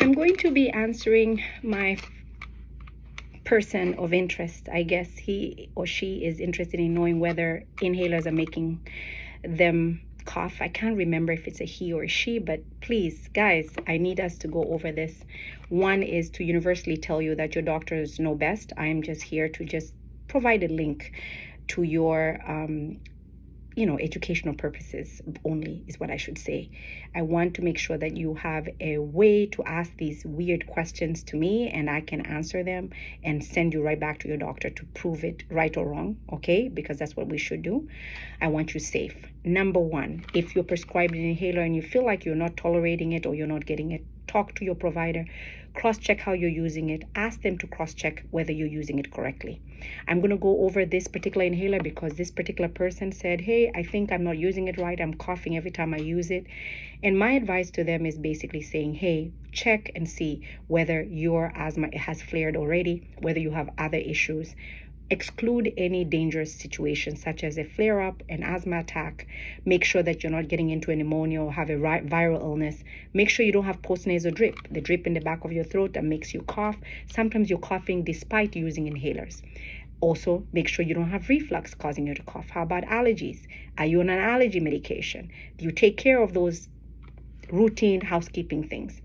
I'm going to be answering my person of interest. I guess he or she is interested in knowing whether inhalers are making them cough. I can't remember if it's a he or a she, but please, guys, I need us to go over this. One is to universally tell you that your doctors know best. I am just here to just provide a link to your educational purposes only is what I should say. I want to make sure that you have a way to ask these weird questions to me and I can answer them and send you right back to your doctor to prove it right or wrong, okay? Because that's what we should do. I want you safe. Number one, if you're prescribed an inhaler and you feel like you're not tolerating it or you're not getting it, talk to your provider, cross-check how you're using it, ask them to cross-check whether you're using it correctly. I'm going to go over this particular inhaler because this particular person said, hey, I think I'm not using it right. I'm coughing every time I use it. And my advice to them is basically saying, hey, check and see whether your asthma has flared already, whether you have other issues. Exclude any dangerous situations such as a flare-up, an asthma attack. Make sure that you're not getting into a pneumonia or have a viral illness. Make sure you don't have postnasal drip, the drip in the back of your throat that makes you cough. Sometimes you're coughing despite using inhalers. Also, make sure you don't have reflux causing you to cough. How about allergies? Are you on an allergy medication? Do you take care of those routine housekeeping things?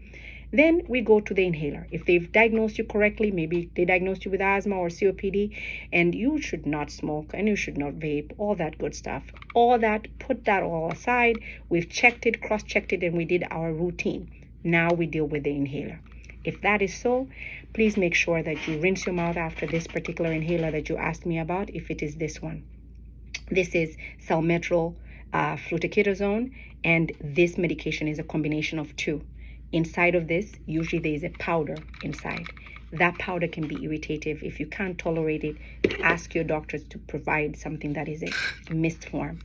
Then we go to the inhaler. If they've diagnosed you correctly, maybe they diagnosed you with asthma or COPD, and you should not smoke and you should not vape, all that good stuff. All that, put that all aside. We've checked it, cross-checked it, and we did our routine. Now we deal with the inhaler. If that is so, please make sure that you rinse your mouth after this particular inhaler that you asked me about, if it is this one. This is salmeterol fluticasone, and this medication is a combination of two. Inside of this, usually there is a powder inside. That powder can be irritative. If you can't tolerate it, ask your doctors to provide something that is a mist form,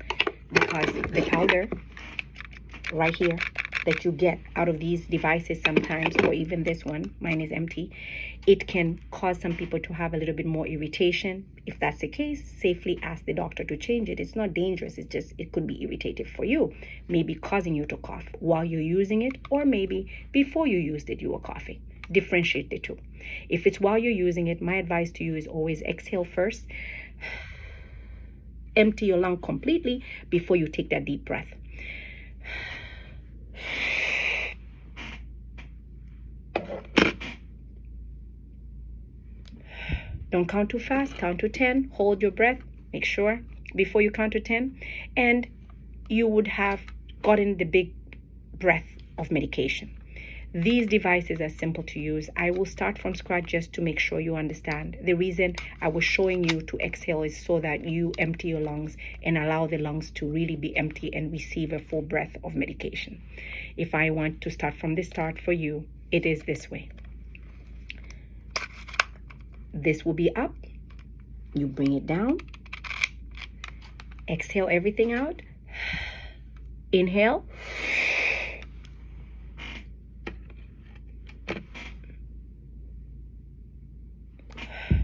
because the powder right here that you get out of these devices sometimes, or even this one, mine is empty, it can cause some people to have a little bit more irritation. If that's the case, safely ask the doctor to change it. It's not dangerous, it's just, it could be irritative for you, maybe causing you to cough while you're using it, or maybe before you used it, you were coughing. Differentiate the two. If it's while you're using it, my advice to you is always exhale first. Empty your lung completely before you take that deep breath. Don't count too fast, count to 10, hold your breath, make sure before you count to 10, and you would have gotten the big breath of medication. These devices are simple to use. I will start from scratch just to make sure you understand. The reason I was showing you to exhale is so that you empty your lungs and allow the lungs to really be empty and receive a full breath of medication. If I want to start from the start for you, it is this way. This will be up. You bring it down. Exhale everything out. Inhale.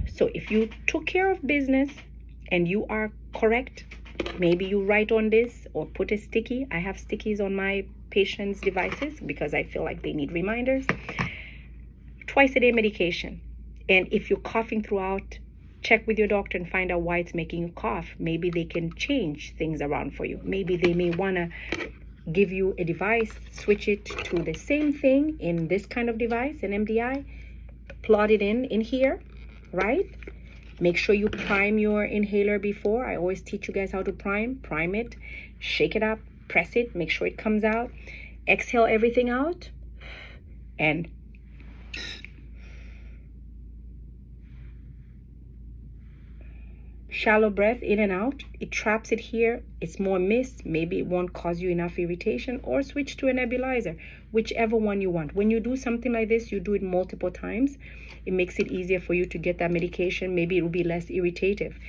So if you took care of business and you are correct, maybe you write on this or put a sticky. I have stickies on my patients' devices because I feel like they need reminders. Twice a day medication. And if you're coughing throughout, check with your doctor and find out why it's making you cough. Maybe they can change things around for you. Maybe they may want to give you a device, switch it to the same thing in this kind of device, an MDI, plug it in here, right? Make sure you prime your inhaler before. I always teach you guys how to prime it, shake it up, press it, make sure it comes out. Exhale everything out, and shallow breath in and out. It traps it here. It's more mist. Maybe it won't cause you enough irritation, or switch to a nebulizer, whichever one you want. When you do something like this, you do it multiple times. It makes it easier for you to get that medication. Maybe it will be less irritative.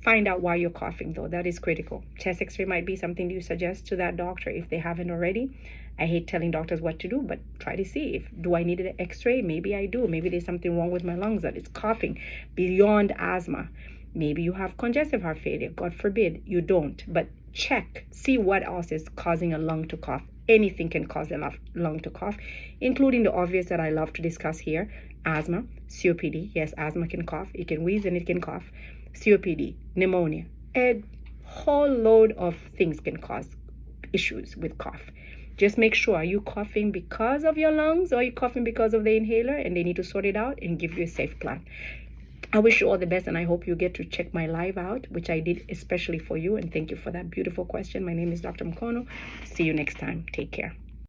Find out why you're coughing though. That is critical. Chest x-ray might be something you suggest to that doctor if they haven't already. I hate telling doctors what to do, but try to see if, do I need an x-ray? Maybe I do. Maybe there's something wrong with my lungs that it's coughing beyond asthma. Maybe you have congestive heart failure. God forbid you don't, but check, see what else is causing a lung to cough. anything can cause a lung to cough, including the obvious that I love to discuss here: asthma, COPD. Yes, asthma can cough. It can wheeze and it can cough. COPD, pneumonia, a whole load of things can cause issues with cough. Just make sure, are you coughing because of your lungs, or are you coughing because of the inhaler? And they need to sort it out and give you a safe plan. I wish you all the best, and I hope you get to check my live out, which I did especially for you. And thank you for that beautiful question. My name is Dr. Mkono. See you next time. Take care.